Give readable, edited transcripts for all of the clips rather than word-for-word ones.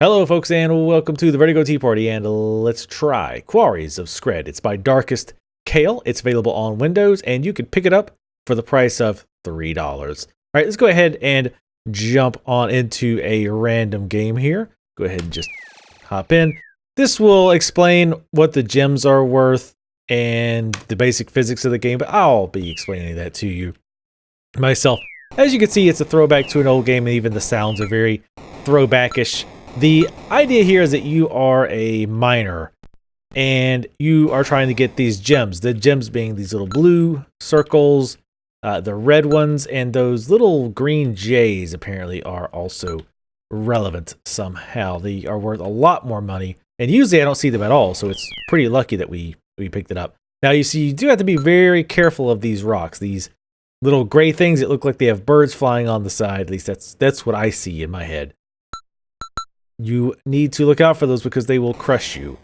Hello, folks, and welcome to the Ready to Go Tea Party, and let's try Quarries of Scred. It's by Darkest Kale. It's available on Windows, and you can pick it up for the price of $3. All right, let's go ahead and jump on into a random game here. Go ahead and just hop in. This will explain what the gems are worth and the basic physics of the game, but I'll be explaining that to you myself. As you can see, it's a throwback to an old game, and even the sounds are very throwbackish. The idea here is that you are a miner and you are trying to get these gems. The gems being these little blue circles, the red ones, and those little green J's apparently are also relevant somehow. They are worth a lot more money, and usually I don't see them at all, so it's pretty lucky that we picked it up. Now you see, you do have to be very careful of these rocks, these little gray things that look like they have birds flying on the side. At least that's what I see in my head. You need to look out for those because they will crush you.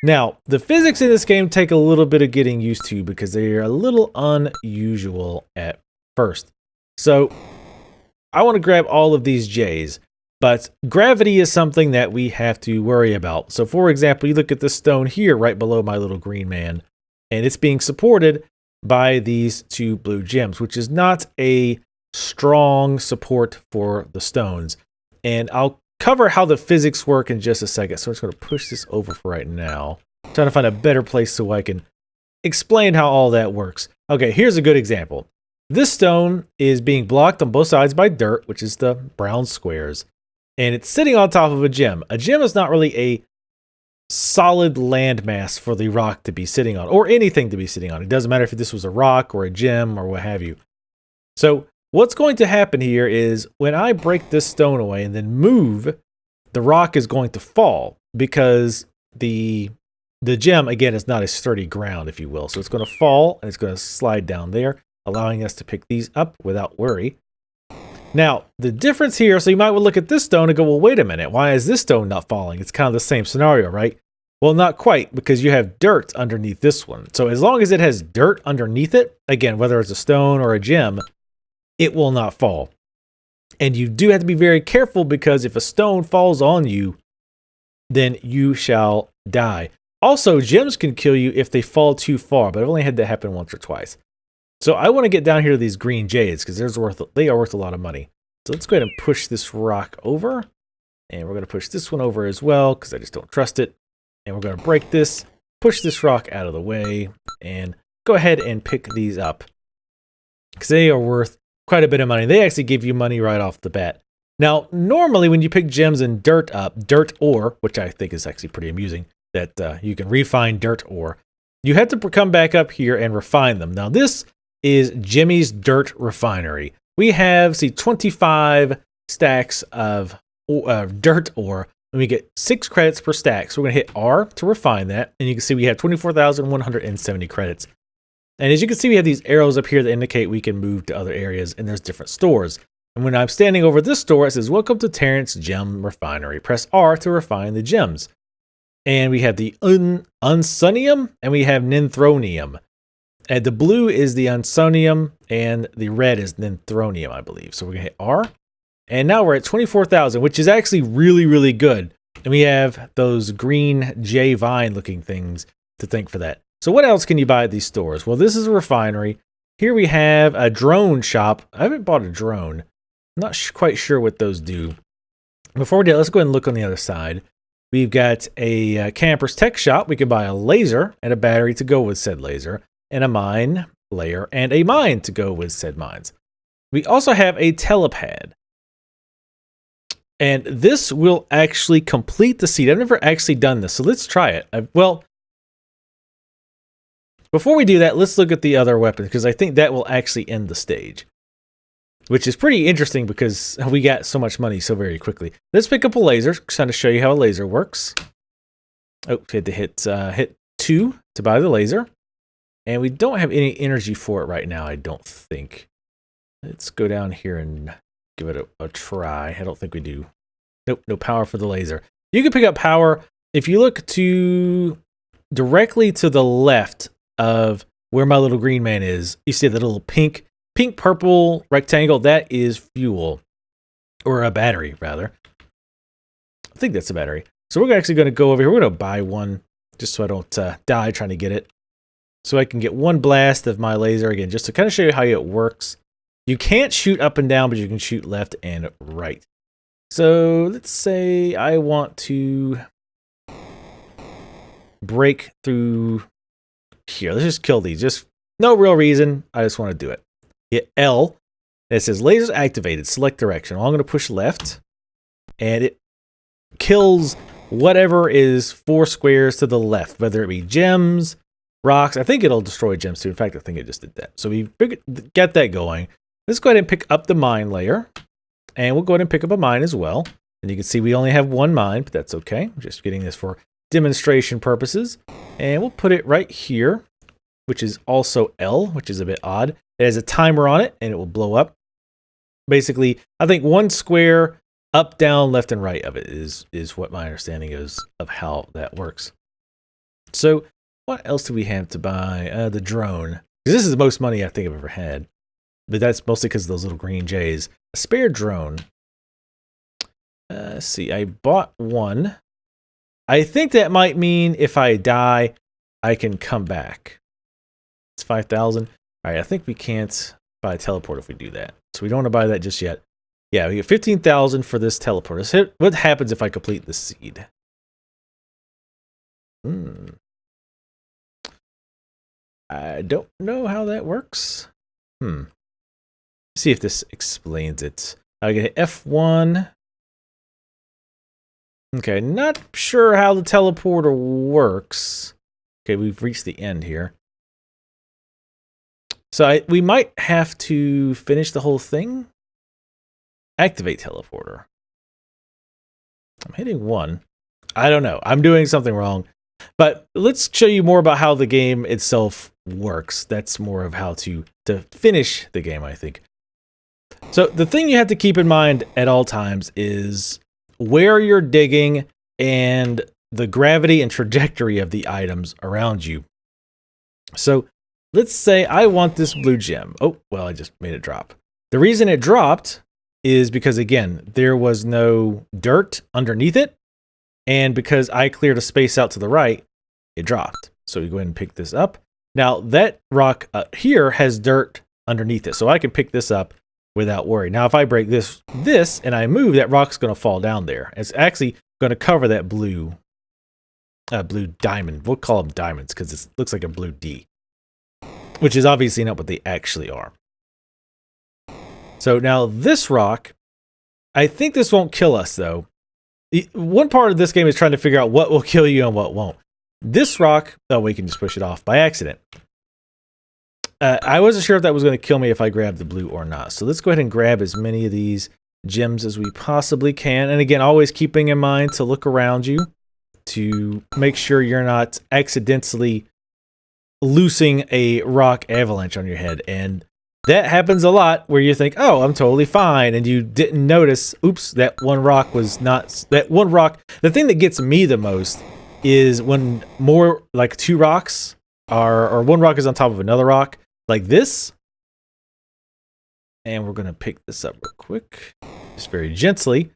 Now, the physics in this game take a little bit of getting used to because they are a little unusual at first. So, I want to grab all of these J's, but gravity is something that we have to worry about. So, for example, you look at this stone here right below my little green man, and it's being supported by these two blue gems, which is not a strong support for the stones. And I'll cover how the physics work in just a second. So I'm just going to push this over for right now. I'm trying to find a better place so I can explain how all that works. Okay, here's a good example. This stone is being blocked on both sides by dirt, which is the brown squares, and it's sitting on top of a gem. A gem is not really a solid landmass for the rock to be sitting on, or anything to be sitting on. It doesn't matter if this was a rock or a gem or what have you. So what's going to happen here is when I break this stone away and then move, the rock is going to fall because the gem, again, is not a sturdy ground, if you will. So it's going to fall and it's going to slide down there, allowing us to pick these up without worry. Now, the difference here, so you might look at this stone and go, well, wait a minute, why is this stone not falling? It's kind of the same scenario, right? Well, not quite, because you have dirt underneath this one. So as long as it has dirt underneath it, again, whether it's a stone or a gem, it will not fall. And you do have to be very careful because if a stone falls on you, then you shall die. Also, gems can kill you if they fall too far, but I've only had that happen once or twice. So I want to get down here to these green jades because they are worth a lot of money. So let's go ahead and push this rock over. And we're going to push this one over as well because I just don't trust it. And we're going to break this, push this rock out of the way, and go ahead and pick these up because they are worth quite a bit of money. They actually give you money right off the bat. Now, normally when you pick gems and dirt up, dirt ore, which I think is actually pretty amusing, that you can refine dirt ore, you have to come back up here and refine them. Now, this is Jimmy's Dirt Refinery. We have, 25 stacks of dirt ore, and we get 6 credits per stack. So we're going to hit R to refine that, and you can see we have 24,170 credits. And as you can see, we have these arrows up here that indicate we can move to other areas, and there's different stores. And when I'm standing over this store, it says, "Welcome to Terrence Gem Refinery." Press R to refine the gems. And we have the unsonium, and we have ninthronium. And the blue is the unsonium, and the red is ninthronium, I believe. So we're going to hit R. And now we're at 24,000, which is actually really, really good. And we have those green J vine looking things to thank for that. So what else can you buy at these stores? Well, this is a refinery. Here we have a drone shop. I haven't bought a drone. I'm not quite sure what those do. Before we do, let's go ahead and look on the other side. We've got a camper's tech shop. We can buy a laser and a battery to go with said laser, and a mine layer and a mine to go with said mines. We also have a telepad. And this will actually complete the seed. I've never actually done this, so let's try it. Before we do that, let's look at the other weapons, because I think that will actually end the stage, which is pretty interesting because we got so much money so very quickly. Let's pick up a laser, trying to show you how a laser works. Oh, we had to hit 2 to buy the laser. And we don't have any energy for it right now, I don't think. Let's go down here and give it a try. I don't think we do. Nope, no power for the laser. You can pick up power if you look directly to the left of where my little green man is. You see that little pink purple rectangle? That is fuel, or a battery rather. I think that's the battery. So we're actually going to go over here. We're going to buy one just so I don't die trying to get it. So I can get one blast of my laser again, just to kind of show you how it works. You can't shoot up and down, but you can shoot left and right. So let's say I want to break through here. Let's just kill these. Just no real reason. I just want to do it. Hit L. It says lasers activated. Select direction. Well, I'm going to push left. And it kills whatever is 4 squares to the left, whether it be gems, rocks. I think it'll destroy gems too. In fact, I think it just did that. So we get that going. Let's go ahead and pick up the mine layer. And we'll go ahead and pick up a mine as well. And you can see we only have one mine, but that's okay. I'm just getting this for demonstration purposes. And we'll put it right here, which is also L, which is a bit odd. It has a timer on it, and it will blow up. Basically, I think 1 square up, down, left, and right of it is what my understanding is of how that works. So what else do we have to buy? The drone. Because this is the most money I think I've ever had. But that's mostly because of those little green J's. A spare drone. Let's see. I bought one. I think that might mean if I die, I can come back. It's 5,000. All right, I think we can't buy a teleport if we do that. So we don't want to buy that just yet. Yeah, we get 15,000 for this teleport. Let's hit what happens if I complete the seed. I don't know how that works. See if this explains it. I get F1. Okay, not sure how the teleporter works. Okay, we've reached the end here. So we might have to finish the whole thing. Activate teleporter. I'm hitting 1. I don't know. I'm doing something wrong. But let's show you more about how the game itself works. That's more of how to finish the game, I think. So the thing you have to keep in mind at all times is where you're digging and the gravity and trajectory of the items around you. So let's say I want this blue gem. Oh, well, I just made it drop. The reason it dropped is because, again, there was no dirt underneath it. And because I cleared a space out to the right, it dropped. So we go ahead and pick this up. Now, that rock here has dirt underneath it. So I can pick this up without worry. Now, if I break this and I move, that rock's going to fall down there. It's actually going to cover that blue diamond. We'll call them diamonds because it looks like a blue D, which is obviously not what they actually are. So now this rock, I think this won't kill us, though. One part of this game is trying to figure out what will kill you and what won't. This rock, oh, we can just push it off by accident. I wasn't sure if that was going to kill me if I grabbed the blue or not. So let's go ahead and grab as many of these gems as we possibly can. And again, always keeping in mind to look around you to make sure you're not accidentally loosing a rock avalanche on your head. And that happens a lot where you think, oh, I'm totally fine. And you didn't notice, oops, that one rock was not, that one rock. The thing that gets me the most is when more like 2 rocks are, or one rock is on top of another rock like this. And we're going to pick this up real quick, just very gently.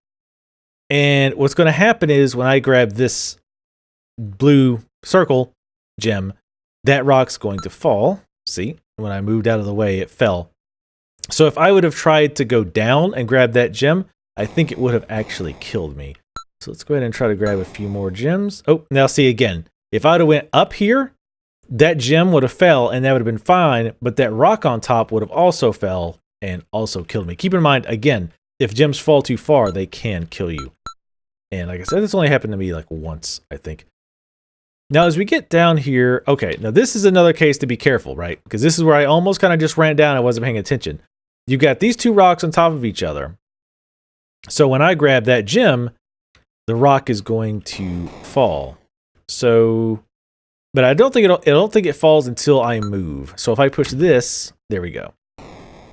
And what's going to happen is when I grab this blue circle gem, that rock's going to fall. See? When I moved out of the way, it fell. So if I would have tried to go down and grab that gem, I think it would have actually killed me. So let's go ahead and try to grab a few more gems. Oh, now see again, if I would have went up here, that gem would have fell and that would have been fine, but that rock on top would have also fell and also killed me. Keep in mind, again, if gems fall too far, they can kill you. And like I said, this only happened to me like once, I think. Now, as we get down here, okay, now this is another case to be careful, right? Because this is where I almost kind of just ran down. I wasn't paying attention. You got these 2 rocks on top of each other. So when I grab that gem, the rock is going to fall. So, but I don't think it falls until I move. So if I push this, there we go.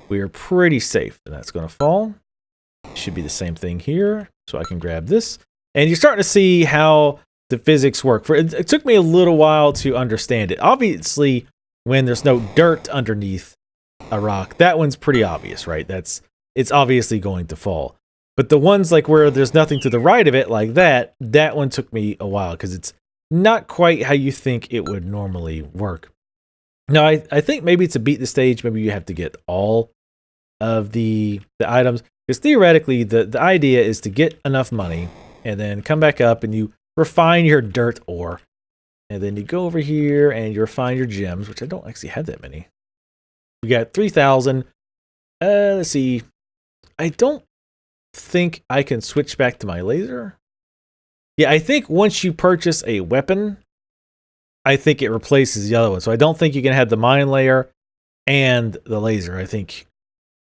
We are pretty safe. And that's going to fall. Should be the same thing here. So I can grab this. And you're starting to see how the physics work. It took me a little while to understand it. Obviously, when there's no dirt underneath a rock, that one's pretty obvious, right? It's obviously going to fall. But the ones like where there's nothing to the right of it, like that one took me a while because it's not quite how you think it would normally work. Now, I think maybe to beat the stage, maybe you have to get all of the items. Because theoretically, the idea is to get enough money and then come back up and you refine your dirt ore. And then you go over here and you refine your gems, which I don't actually have that many. We got 3,000. Let's see. I don't think I can switch back to my laser. Yeah, I think once you purchase a weapon, I think it replaces the other one. So I don't think you can have the mine layer and the laser. I think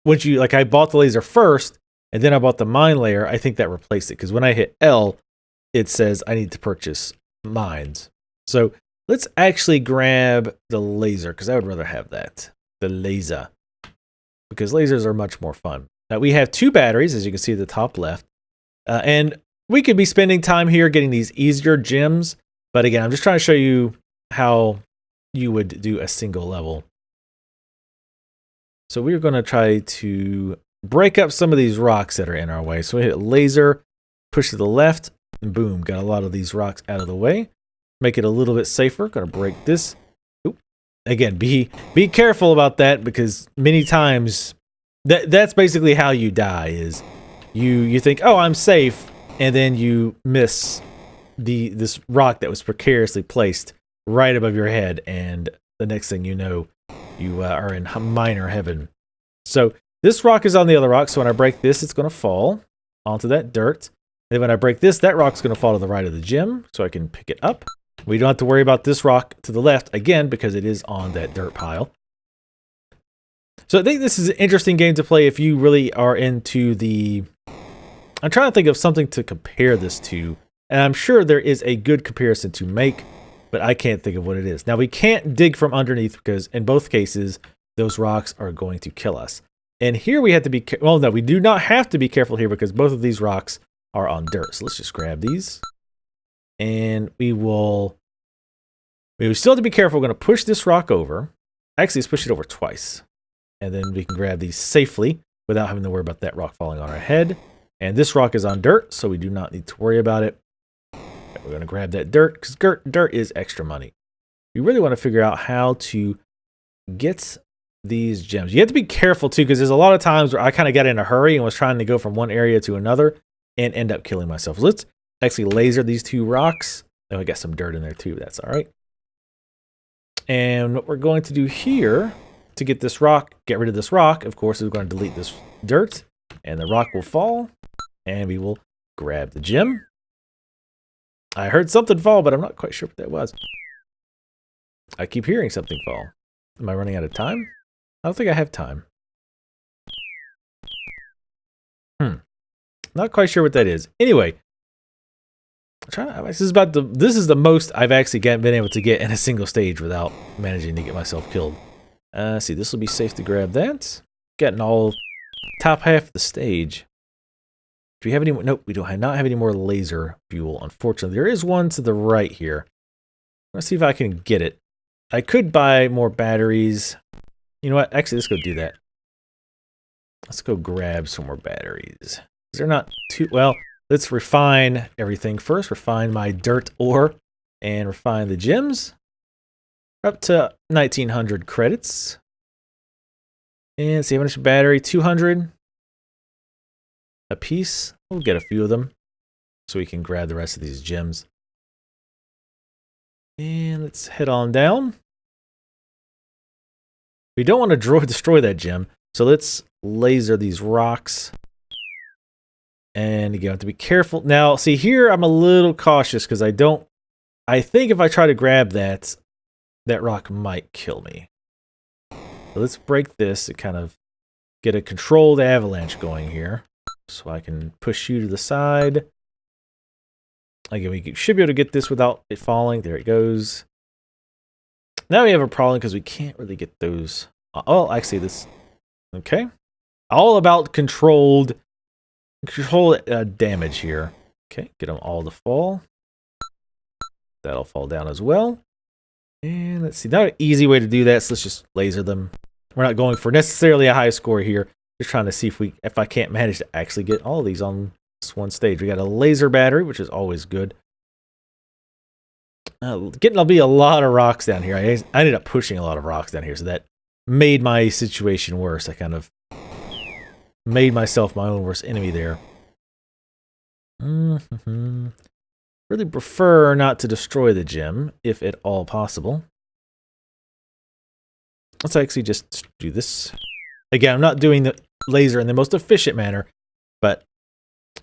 once you, like I bought the laser first and then I bought the mine layer, I think that replaced it. Because when I hit L, it says I need to purchase mines. So let's actually grab the laser because I would rather have that. The laser. Because lasers are much more fun. Now we have 2 batteries, as you can see at the top left. And we could be spending time here getting these easier gems. But again, I'm just trying to show you how you would do a single level. So we're going to try to break up some of these rocks that are in our way. So we hit laser, push to the left, and boom, got a lot of these rocks out of the way. Make it a little bit safer. Going to break this. Oop. Again, be careful about that because many times that's basically how you die is you think, oh, I'm safe, and then you miss this rock that was precariously placed right above your head, and the next thing you know, you are in miner heaven. So this rock is on the other rock, so when I break this, it's going to fall onto that dirt. And when I break this, that rock's going to fall to the right of the gem, so I can pick it up. We don't have to worry about this rock to the left, again, because it is on that dirt pile. So I think this is an interesting game to play if you really are into the... I'm trying to think of something to compare this to, and I'm sure there is a good comparison to make, but I can't think of what it is. Now, we can't dig from underneath because in both cases, those rocks are going to kill us. And here we have to be... Well, no, we do not have to be careful here because both of these rocks are on dirt. So let's just grab these. And we still have to be careful. We're going to push this rock over. Actually, let's push it over twice. And then we can grab these safely without having to worry about that rock falling on our head. And this rock is on dirt, so we do not need to worry about it. We're going to grab that dirt because dirt is extra money. You really want to figure out how to get these gems. You have to be careful too because there's a lot of times where I kind of got in a hurry and was trying to go from one area to another and end up killing myself. So let's actually laser these 2 rocks. Oh, I got some dirt in there too. That's all right. And what we're going to do here to get this rock, get rid of this rock, of course, is we're going to delete this dirt and the rock will fall and we will grab the gem. I heard something fall, but I'm not quite sure what that was. I keep hearing something fall. Am I running out of time? I don't think I have time. Not quite sure what that is. Anyway, this is the most I've actually been able to get in a single stage without managing to get myself killed. See, this will be safe to grab that. Getting all top half of the stage. Do we have any more? Nope, we not have any more laser fuel, unfortunately. There is one to the right here. Let's see if I can get it. I could buy more batteries. You know what? Actually, let's go do that. Let's go grab some more batteries. They're not too... Well, let's refine everything first. Refine my dirt ore and refine the gems. Up to 1,900 credits. And see how much battery? 200 a piece. We'll get a few of them so we can grab the rest of these gems. And let's head on down. We don't want to destroy that gem, so let's laser these rocks. And you have to be careful. Now, see here, I'm a little cautious because I think if I try to grab that rock might kill me. So let's break this to kind of get a controlled avalanche going here. So I can push you to the side. Again, we should be able to get this without it falling. There it goes. Now we have a problem because we can't really get those. Oh, actually, this. Okay. All about controlled damage here. Okay, get them all to fall. That'll fall down as well. And let's see, not an easy way to do that, so let's just laser them. We're not going for necessarily a high score here. Just trying to see if I can't manage to actually get all of these on this one stage. We got a laser battery, which is always good. There'll be a lot of rocks down here. I ended up pushing a lot of rocks down here, so that made my situation worse. I kind of made myself my own worst enemy there. Really prefer not to destroy the gem, if at all possible. Let's actually just do this. Again, I'm not doing the laser in the most efficient manner, but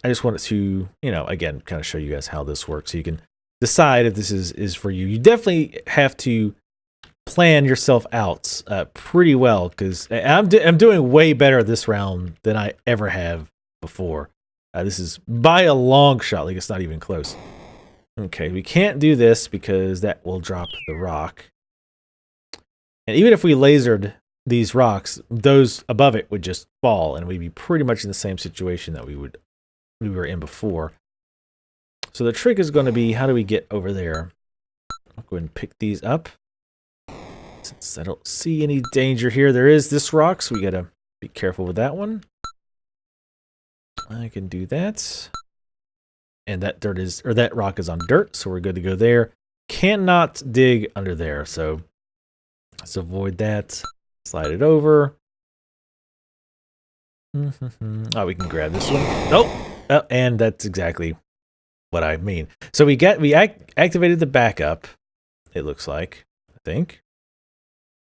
I just wanted to, you know, again, kind of show you guys how this works so you can decide if this is for you. You definitely have to plan yourself out pretty well, because I'm doing way better this round than I ever have before. This is by a long shot, like it's not even close. Okay, we can't do this because that will drop the rock. And even if we lasered these rocks, those above it would just fall, and we'd be pretty much in the same situation that we were in before. So the trick is going to be, how do we get over there? I'll go ahead and pick these up. Since I don't see any danger here, there is this rock, so we got to be careful with that one. I can do that. And that that rock is on dirt, so we're good to go there. Cannot dig under there, so let's avoid that. Slide it over. Oh, we can grab this one. Nope. Oh, and that's exactly what I mean. So we activated the backup, it looks like, I think.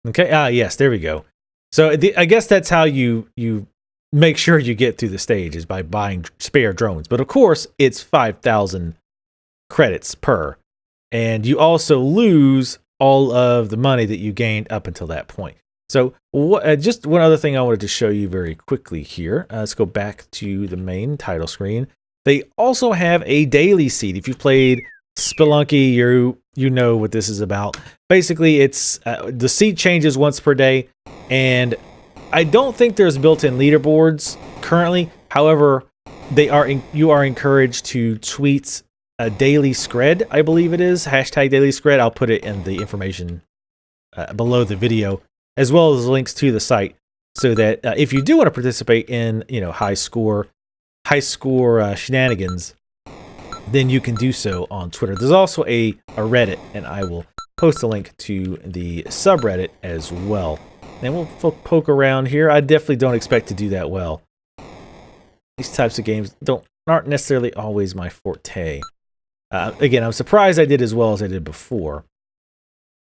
Okay, yes, there we go. So I guess that's how you make sure you get through the stage, is by buying spare drones. But of course, it's 5,000 credits per. And you also lose all of the money that you gained up until that point. So just one other thing I wanted to show you very quickly here. Let's go back to the main title screen. They also have a daily seed. If you've played Spelunky, you know what this is about. Basically, it's the seed changes once per day, and I don't think there's built-in leaderboards currently. However, you are encouraged to tweet a daily scred, I believe it is, hashtag daily scred. I'll put it in the information below the video, as well as links to the site, so that if you do want to participate in, you know, high score shenanigans, then you can do so on Twitter. There's also a Reddit, and I will post a link to the subreddit as well. And we'll poke around here. I definitely don't expect to do that well. These types of games aren't necessarily always my forte. Again, I'm surprised I did as well as I did before.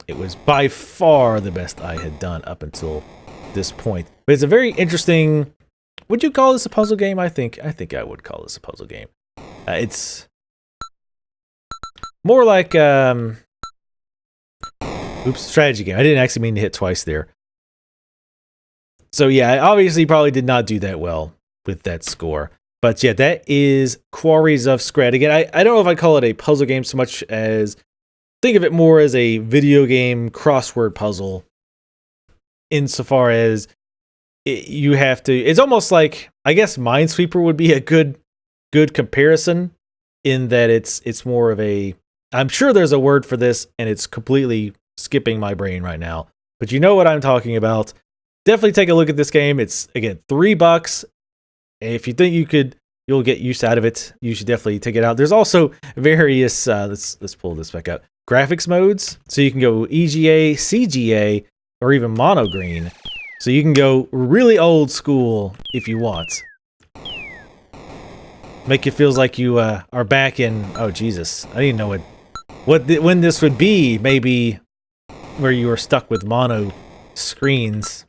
It was by far the best I had done up until this point. But it's a very interesting... Would you call this a puzzle game? I think I would call this a puzzle game. It's more like strategy game. I didn't actually mean to hit twice there. So yeah, I obviously probably did not do that well with that score. But yeah, that is Quarries of Scred. Again, I don't know if I call it a puzzle game so much as, think of it more as a video game crossword puzzle, insofar as you have to... It's almost like, I guess Minesweeper would be a good comparison, in that it's more of a... I'm sure there's a word for this, and it's completely skipping my brain right now. But you know what I'm talking about. Definitely take a look at this game. It's, again, $3. If you think you'll get use out of it, you should definitely take it out. There's also various, let's pull this back up, graphics modes. So you can go EGA, CGA, or even mono green. So you can go really old school if you want. Make it feels like you are back in, oh Jesus, I didn't know when this would be, maybe where you were stuck with mono screens.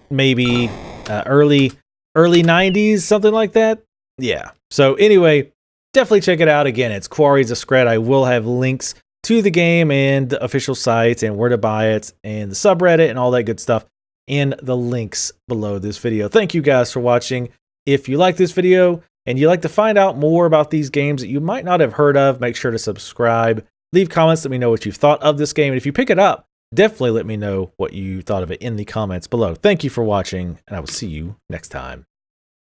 Maybe early 90s, something like that. Yeah. So anyway, definitely check it out. Again, it's Quarries of Scred. I will have links to the game and the official sites and where to buy it and the subreddit and all that good stuff in the links below this video. Thank you guys for watching. If you like this video and you'd like to find out more about these games that you might not have heard of, make sure to subscribe. Leave comments, let me know what you thought of this game. And if you pick it up, definitely let me know what you thought of it in the comments below. Thank you for watching, and I will see you next time.